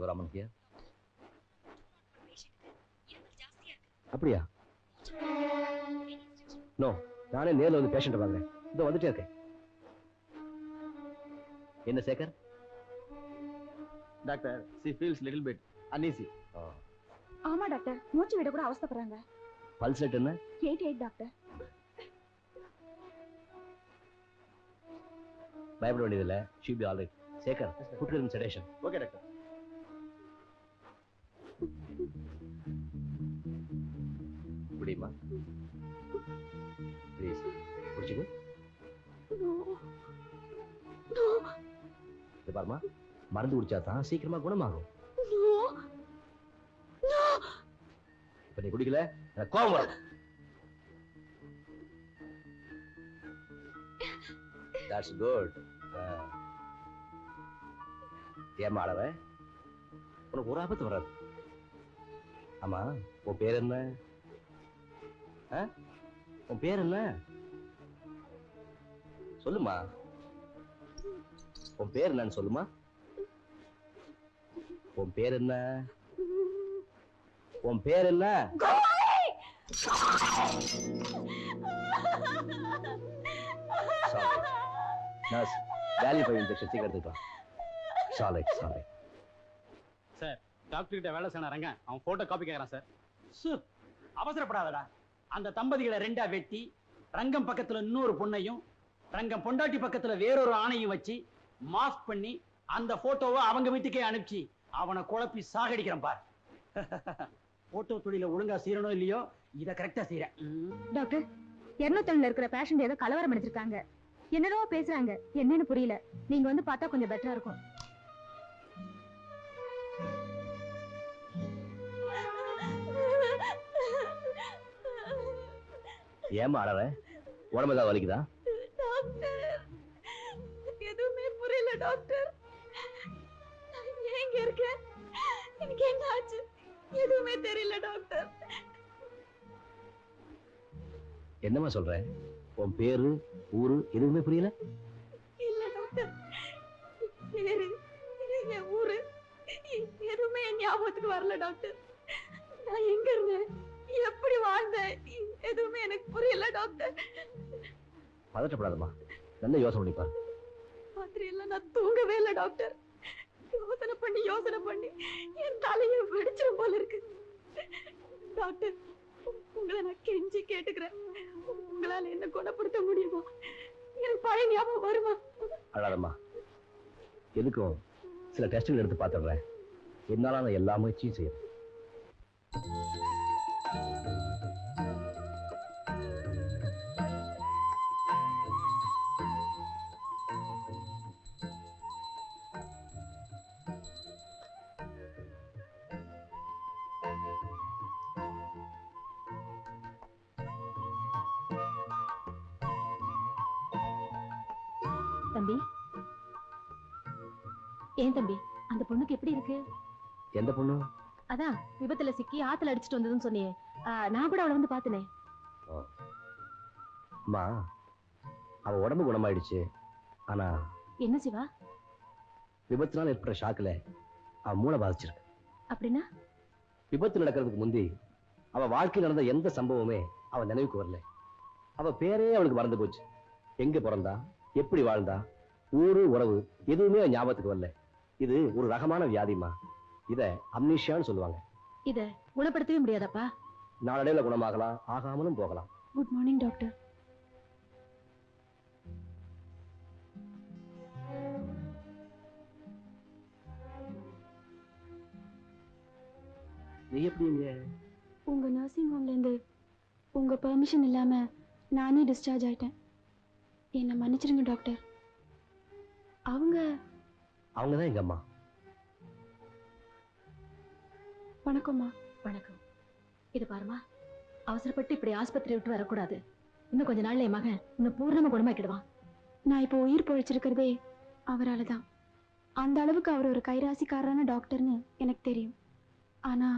Raman here. அப்படியா? No, நானே நேர்ல வந்து பேஷண்ட் பாக்குறேன். இதோ வந்துட்டே இருக்கேன். என்ன Shekar? Doctor, she feels little bit uneasy. ஆமா டாக்டர், மூச்சு விட கூட அவஸ்தைப்படுறாங்க. பல்ஸ் ரேட் என்ன? 88 டாக்டர். பயப்பட வேண்டியதில்லை. She'll be all right. Sekar, put her in sedation. Okay doctor. புடிமா? ப்ளீஸ் புடிச்சுக்கோ. இது பாருமா, மருந்து குடிச்சா தான் சீக்கிரமா குணமாகும். இப்ப நீ குடிக்கல, எனக்கு கோபம் வரும். That's good. ஏமா அளவ? உனக்கு ஒரு ஆபத்து வராது. ஆமா, உன் பேர் என்ன? உன் பேர் என்ன? சொல்லுமா. உன் பேர் என்னன்னு சொல்லுமா. உன் பேர் என்ன? உன் பேர் என்ன? நர்ஸ், வேல்யூ இன்ஜெக்ஷன் சீக்கிரம் எடுத்துக்கலாம். சாலை சாலை. சார், டாக்டர் கிட்ட வேலை செய்யற ரங்க அவன் போட்டோ காப்பி கேக்குறான் சார். அவசரப்படாதடா. அந்த தம்பதிகளை ரெண்டா வெட்டி ரங்கம் பக்கத்துல இன்னொரு பொண்ணையும் ரங்கம் பொண்டாட்டி பக்கத்துல வேறொரு ஆணையும் வச்சு மாஸ்க் பண்ணி அந்த போட்டோவை அவங்க வீட்டுக்கே அனுப்பிச்சு அவனை குழப்பி சாகடிக்கிறான் பார். போட்டோ தொழில ஒழுங்கா செய்யறனோ இல்லையோ, இத கரெக்டா செய்யறேன். டாக்டர், 201 இருக்கிற பேஷண்ட் ஏதோ கலவரம் எடுத்திருக்காங்க. என்னடோ பேசுறாங்க, என்னன்னு புரியல. நீங்க வந்து பார்த்தா கொஞ்சம் பெட்டரா இருக்கும். ஏமா அழற? உடம்பு ஏதாவது வலிக்குதா? டாக்டர், எதுவுமே புரியல டாக்டர். எங்க இருக்கேன்? எனக்கு என்ன ஆச்சு? எதுவுமே தெரியல டாக்டர். என்னமா சொல்ற? உன் பேரு, ஊரு எதுவுமே புரியல? இல்ல டாக்டர், பேரு, என் ஊரு எதுவுமே என் ஞாபகத்துக்கு வரல டாக்டர். நான் எங்க இருந்தேன், எப்படி வாழ்ந்தேன், எதுவுமே எனக்கு புரியல டாக்டர். பதட்டப்படாதம்மா, நல்ல யோசனை பண்ணி பாரு. ராத்திரி எல்லாம் நான் தூங்கவே இல்லை டாக்டர். யோசனை பண்ணி என் தலையை வெடிச்சிடும் போல இருக்கு டாக்டர். உங்களை நான் கெஞ்சி கேட்டுக்கிறேன், உங்களால என்ன குணப்படுத்த முடியுமா? எனக்கு பழைய ஞாபகம் வருமா? அழாதம்மா, எதுக்கும் சில டெஸ்ட்கள் எடுத்து பார்த்துடுறேன். என்னால நான் எல்லா முயற்சியும் செய்யறேன். தம்பி, ஏன் தம்பி, அந்த பொண்ணுக்கு எப்படி இருக்கு? எந்த பொண்ணு? அதான் விபத்துல சிக்கி ஆத்துல அடிச்சிட்டு வந்ததுன்னு சொன்னியே, நான் கூட அவளை வந்து பார்த்தனே. அம்மா, அவ உடம்பு குணமாயிடுச்சு. ஆனா என்ன சிவா? விபத்தினால் ஏற்பட்ட ஷாக்குல அவ மூளை பாதிச்சிருக்கு. அப்படின்னா? விபத்து நடக்கிறதுக்கு முந்தி அவ வாழ்க்கையில் நடந்த எந்த சம்பவமே அவ நினைவுக்கு வரல. அவ பேரே அவளுக்கு மறந்து போச்சு. எங்க பிறந்தா, எப்படி வாழ்ந்தா, ஊரு உறவு எதுவுமே ஞாபகத்துக்கு வரல. இது ஒரு ரகமான வியாதிமா. இத அம்னீஷியான்னு சொல்லுவாங்க. இத குணப்படுத்தவே முடியாதப்பா. நாளடைவில் குணமாகலாம், ஆகாமலும் போகலாம். Good morning doctor. நீ எப்படி இங்க? உங்க நர்சிங் ஹோம்ல இருந்து உங்க பெர்மிஷன் இல்லாம நானே டிஸ்சார்ஜ் ஆயிட்டேன். என்ன மன்னிச்சிருங்க டாக்டர். அவங்கதான் எங்க அம்மா. வணக்கம்மா. வணக்கம். இது பாருமா, அவசரப்பட்டு இப்படி ஆஸ்பத்திரி விட்டு வரக்கூடாது. இன்னும் கொஞ்ச நாள்ல என் மகன் இன்னும் பூர்ணமா குணமாக்கிடுவான். நான் இப்போ உயிர் பொழைச்சிருக்கிறதே அவரால் தான். அந்த அளவுக்கு அவர் ஒரு கைராசிக்காரரான டாக்டர்னு எனக்கு தெரியும். ஆனா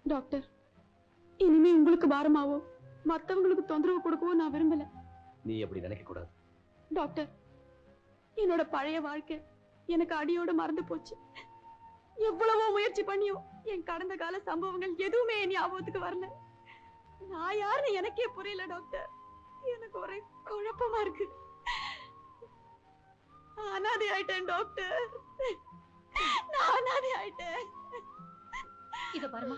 டாக்டர், இனிமே உங்களுக்கு பாரமாவோ மற்றவங்களுக்கு தொந்தரவு கொடுக்கவோ நான் விரும்பல. நீ எப்படி நினைக்க கூடாது டாக்டர். என்னோட பழைய வாழ்க்கை எனக்கு அடியோட மறந்து போச்சு. எவ்வளவோ முயற்சி பண்ணியும் என் கடந்த கால சம்பவங்கள் எதுவுமே என் ஞாபகத்துக்கு வரல. நான் யாருன்னு எனக்கே புரியல டாக்டர். எனக்கு ஒரே குழப்பமா இருக்கு. அனாதை ஆயிட்டேன் டாக்டர். நான் அனாதை ஆயிட்டேன். இத பாருமா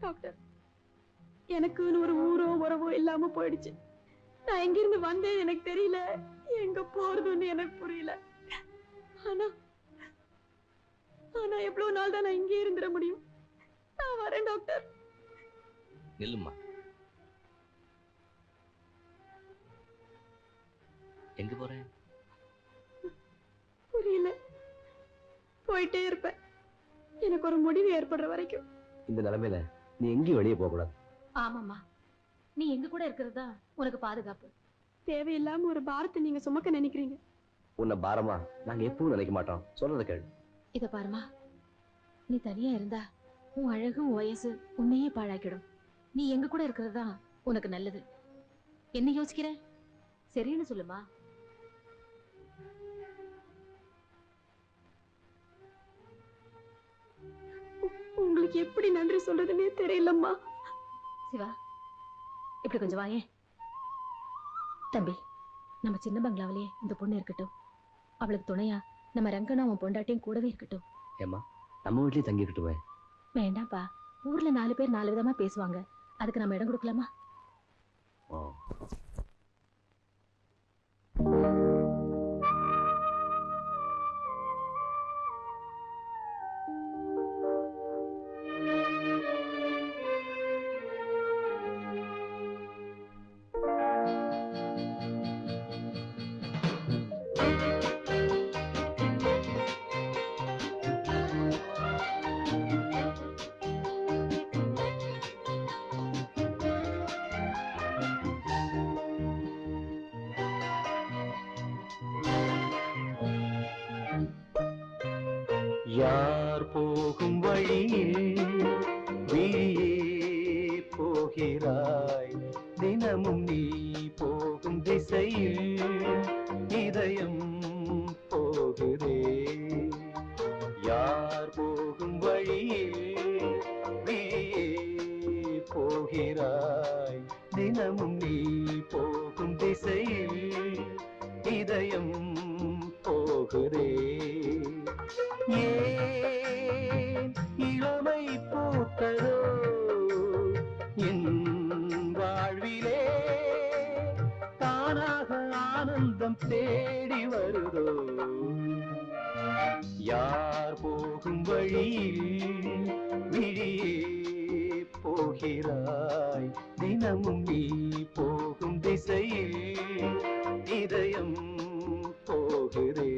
டாக்டர், எனக்கு ஒரு ஊரோ உறவோ இல்லாம போயிடுச்சு. நான் எங்கிருந்து வந்தேன் எனக்கு தெரியல, எங்க போறதுன்னு எனக்கு புரியல. ஆனா ஆனா எவ்வளவு நாள் தான் நான் இங்கே இருந்துட முடியும்? நான் வரேன் டாக்டர். நில்லுமா. எங்க போறேன் புரியல. போயிட்டே இருப்பேன் எனக்கு ஒரு முடிவு ஏற்படுற வரைக்கும். இந்த நிலைமையில நீ எங்கேயும் வெளியே போக கூடாது. ஆமாமா, நீ எங்க கூட இருக்கிறதா உனக்கு பாதுகாப்பு. தேவையில்லாம ஒரு பாரத்தை நீங்க சுமக்க நினைக்கிறீங்க. உன்னை பாரமா நாங்க எப்பவும் நினைக்க மாட்டோம். சொல்றத கேளு. இத பாருமா, நீ தனியா இருந்தா உன் அழகும் வயசு உன்னையே பாழாக்கிடும். நீ எங்க கூட இருக்கிறதா உனக்கு நல்லது. என்ன யோசிக்கிற? சரின்னு சொல்லுமா. உங்களுக்கு எப்படி நன்றி சொல்றதுன்னே தெரியலம்மா. சிவா, இப்படி கொஞ்சம் வாயே. தம்பி, நம்ம சின்ன பங்களாவிலேயே இந்த பொண்ணு இருக்கட்டும். அவளுக்கு துணையா நம்ம ரங்கனும் அவன் பொண்டாட்டியும் கூடவே இருக்கட்டும். ஏமா, நம்ம வீட்லயே தங்கிக்கிட்டுமே. வேண்டாம்ப்பா, ஊர்ல 4 பேர் 4 விதமா பேசுவாங்க. அதுக்கு நம்ம இடம் கொடுக்கலாமா? யார் போகும் வழியில் விழியே போகிறாய், தினமும் நீ போகும் திசையில் இதயம் போகுதே. யார் போகும் வழியில் விழியே போகிறாய், தினமும் நீ போகும் திசையில் இதயம் போகுதே. ஏன் இளமை பூத்ததோ என் வாழ்விலே, தானாக ஆனந்தம் தேடி வருதோ. யார் போகும் வழியில் விழியே போகிறாய், தினமும் நீ போகும் திசையில் இதயம் போகுதே.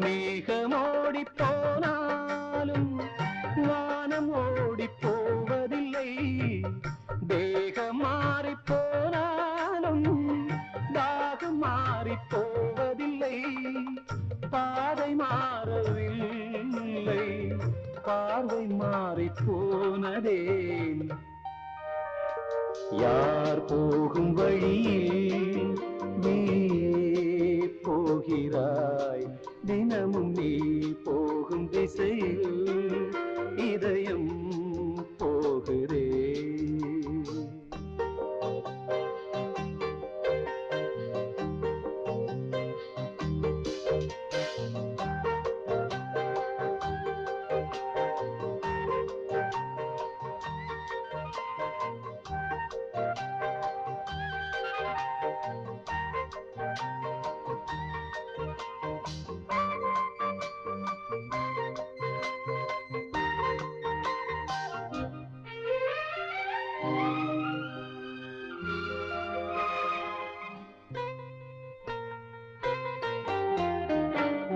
மேகமோடி போனாலும் வானம் ஓடி போவதில்லை, தேகம் மாறி போனாலும் தாகம் மாறி போவதில்லை. பாதை மாறவில்லை, பார்வை மாறி போனதே. யார் போகும் வழியில் நீயே போகிறாய், தினமும் நீ போகும் திசையில் இதயம் போகுதே.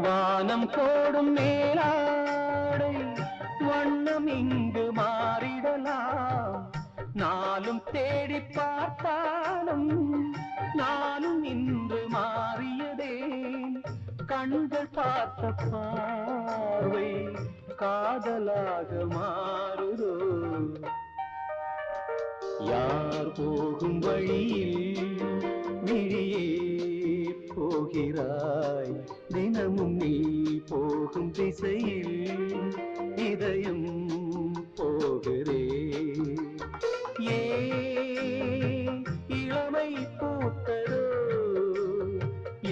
வானம் போடும் மேலாடை வண்ணம் இங்கு பார்த்தாலும் நானும் இன்று மாறியதேன் கண்கள் பார்த்த பார்வை காதலாக மாறுதோ யார் போகும் வழியில் விழியே போகிறாய் தினமும் நீ போகும் திசையில் இதயம் போகிறே இளமை பூத்ததோ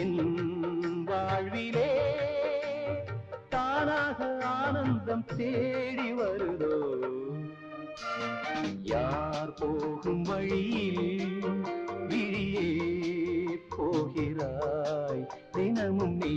என் வாழ்விலே தானாக ஆனந்தம் தேடி வருதோ யார் போகும் வழியில் விழியே போகிறாய் தினமும் நீ